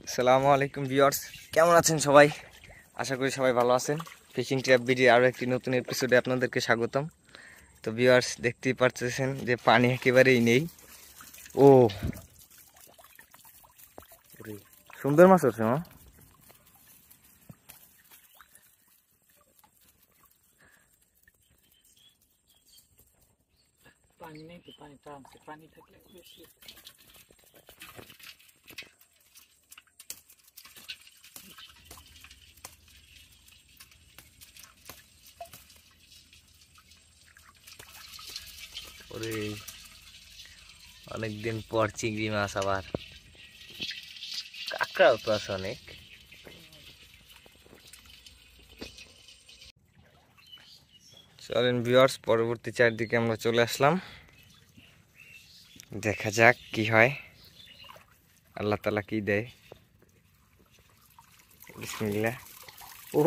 আসসালামু আলাইকুম ভিউয়ার্স, কেমন আছেন সবাই? আশা করি সবাই ভালো আছেন। ফিশিং ট্র্যাপ ভিডিও আরও একটি নতুন এপিসোডে আপনাদেরকে স্বাগতম। তো ভিউয়ার্স, দেখতেই পাচ্ছেন যে পানি একেবারেই নেই। ও সুন্দর মাছ হচ্ছে মা। পানি নেই তো, পানি টানছে, পানি থাকলে বেশি। ওরে অনেকদিন পর চিংড়ি মাছ, আবার কাঁকড়াও তো আছে অনেক। চলেন ভিউয়ার্স, পরবর্তী চারদিকে আমরা চলে আসলাম। দেখা যাক কি হয়, আল্লাহ তাআলা কি দেয়। বিসমিল্লাহ। ও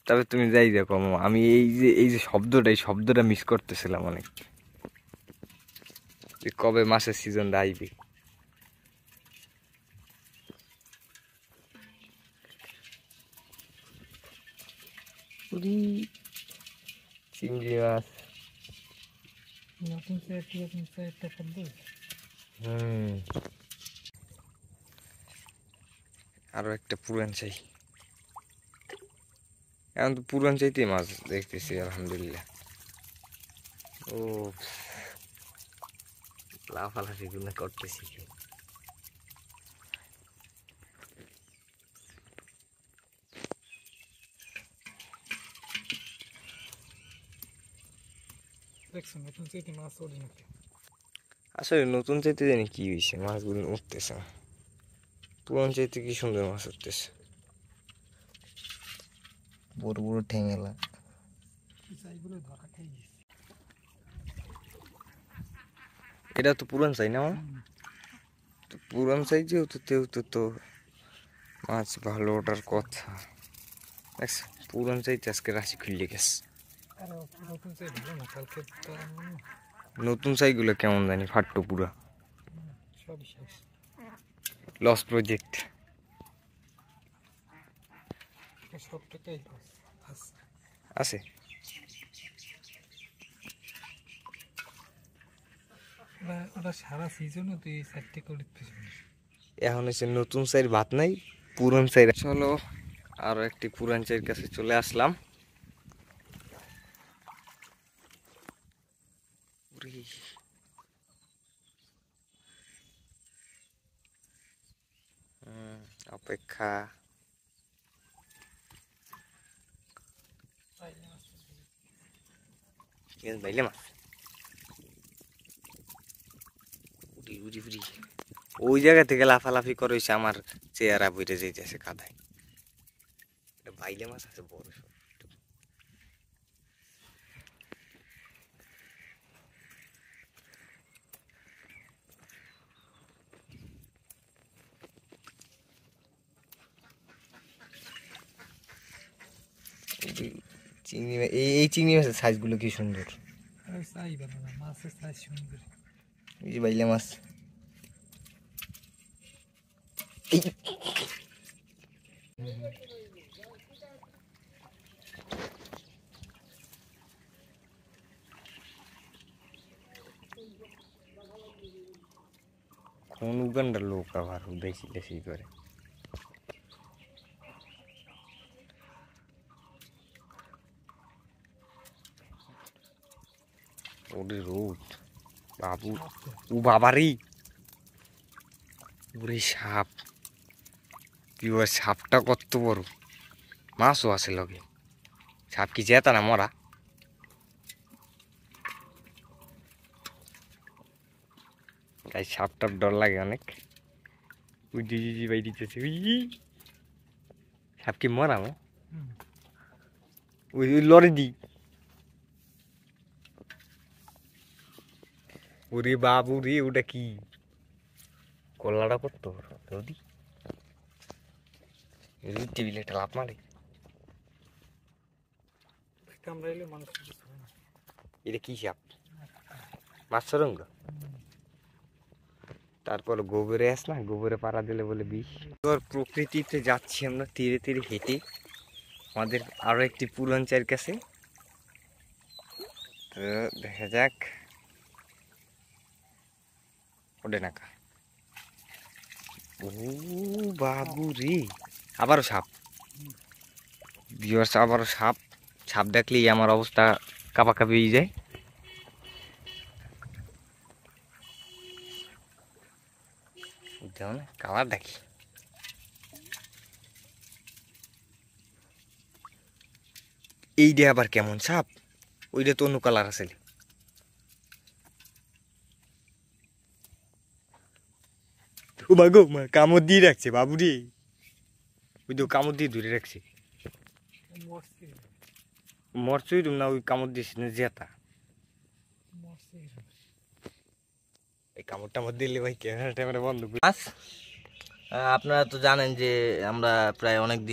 তবে তুমি যাই দেখো, আমি এই যে শব্দটা মিস করতেছিলাম অনেক। যে কবে মাছের সিজনটা আইবে। চিংড়ি মাছ। নতুন সাইডটা শব্দ। আরো একটা পুরান চাই। এখন তো পুরান চাইতেই মাছ দেখতেছি আলহামদুলিল্লাহ। ও লাফালাফি গুলো করতেছি। দেখছো নতুন সাইডে মাছ ওঠে নাকি? আসলে নতুন চাইতে জানি কি হয়েছে, মাছগুলো উঠতেছে না। পুরান চাইতে কি সুন্দর মাছ উঠতেছে, বড় বড় ঠেঙেলা। চাইগুলো ধরা খাই গেছে। এটা তো পুরান চাই না? তো পুরান চাই যেহেতু তো মাছ ভালো ওঠার কথা। দেখছো পুরান চাইতে আজকে রাশি খুললে গেছে। আর নতুন সাইড ভালো না, কালকে নতুন চাইগুলো কেমন জানি ফাট্টো পুরা। সবই শেষ। Loss project. সব টাকাই আছে। ওরা সারা সিজনও তুই এই সাইডটা করে পেছনে। এখন হচ্ছে নতুন চাইর ভাত নাই, পুরান চাইর। চলো আরো একটি পুরান চাইর কাছে চলে আসলাম। অপেক্ষা। বাইলে মাছ উড়ি উড়ি উড়ি। ওই জায়গা থেকে লাফালাফি করে হইছে আমার চেহারা বইরে যাইতেছে কাদায়। বাইলে মাছ আছে বড় সড়। চিংড়ি মাছ, এই চিংড়ি মাছের সাইজগুলো কি সুন্দর। চাই ভালো না, মাছের সাইজ সুন্দর। এই যে বাইলে মাছ। কোন উগান্ডার লোক আবার বেশি বেশি করে। ওরে রোদ বাবু, ও বাবারি, ওরে সাপ। কি ওই সাপটা কত বড়, মাছও আছে লগে। সাপ কি জেতা না মরা? গাই সাপটার ডর লাগে অনেক। ওই জি বাই দিতেছে। সাপ কি মরা? ওই লড়ে দি। ওরে বাবু রে, ওটা কি কল্লাটা করতো রোদি? টেবিলে একটা লাভ মারে। কামড়াইলে মানুষ কিছু হয় না। এটা কি সাপ? মাছ সরঙ্গ? তারপর গোবরে আস না, গোবরে পাড়া দিলে বলে বিষ। তোর প্রকৃতিতে যাচ্ছি আমরা ধীরে ধীরে হেঁটে আমাদের আরো একটি পুরাঞ্চের কাছে। তো দেখা যাক ওডে নাকা। ও বাবু রে, আবারও সাপ ভিউয়ার্স, আবারও সাপ। সাপ দেখলেই আমার অবস্থা কাঁপাকাঁপি হয়ে যায়। যেমন কালার দেখি, এইটা আবার কেমন সাপ? ওইটা তো অন্য কালার আছে। ও বাগো কামড় দিয়ে রাখছে বাবু রে, ওই তো কামড় দিয়ে ধরে রাখছে। মরছে মরছই না, ওই কামড় দিয়েছে না জেতা। মরছে এই কামড় টামড় দিলে ভাই ক্যামেরা ট্যামেরা বন্ধ করে। আপনারা তো জানেন যে আমরা প্রায় অনেক দিন